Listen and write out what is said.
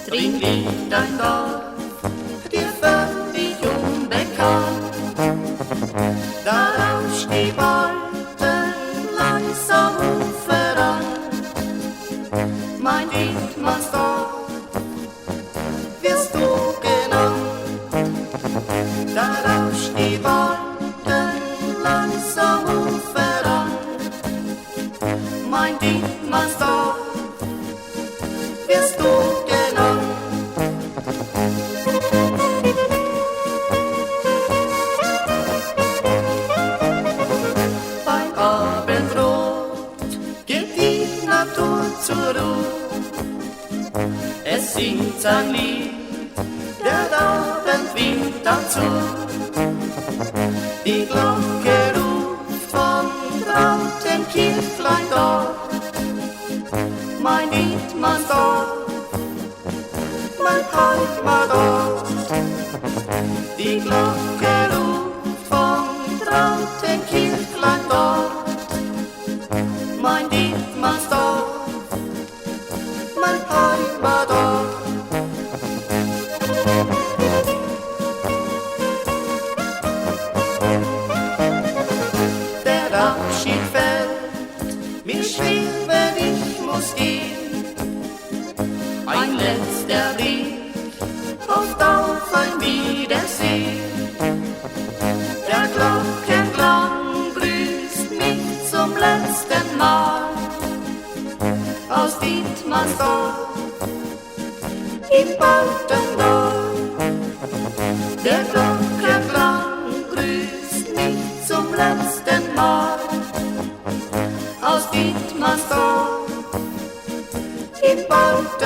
drin liegt ein Dorf, dir völlig unbekannt. Da rauscht die Wolken langsam Ufer an. Mein Dietmannsdorf wirst du genannt. Da rauscht die Wolken langsam Ufer an. Mein Dietmannsdorf wirst du genannt. Beim Abendrot geht die Natur zur Ruhe. Es singt ein Lied, der Abendwind dazu. Die Glocke ruft von Rautenkirchlein dort. Mein Dietmannsdorf, mein Heimatort. Die Glocke ruft von Rautenkirchlein dort. Mein Dietmannsdorf, mein Heimatort. Der Abschied fällt mir schwer, wenn ich muss gehen. Ein letzter Blick, hofft auf ein Wiedersehen. Der Glockenklang grüßt mich zum letzten Mal aus Dietmannsdorf im Baltendorf. Der Glockenklang grüßt mich zum letzten Mal aus Dietmannsdorf im Baltendorf.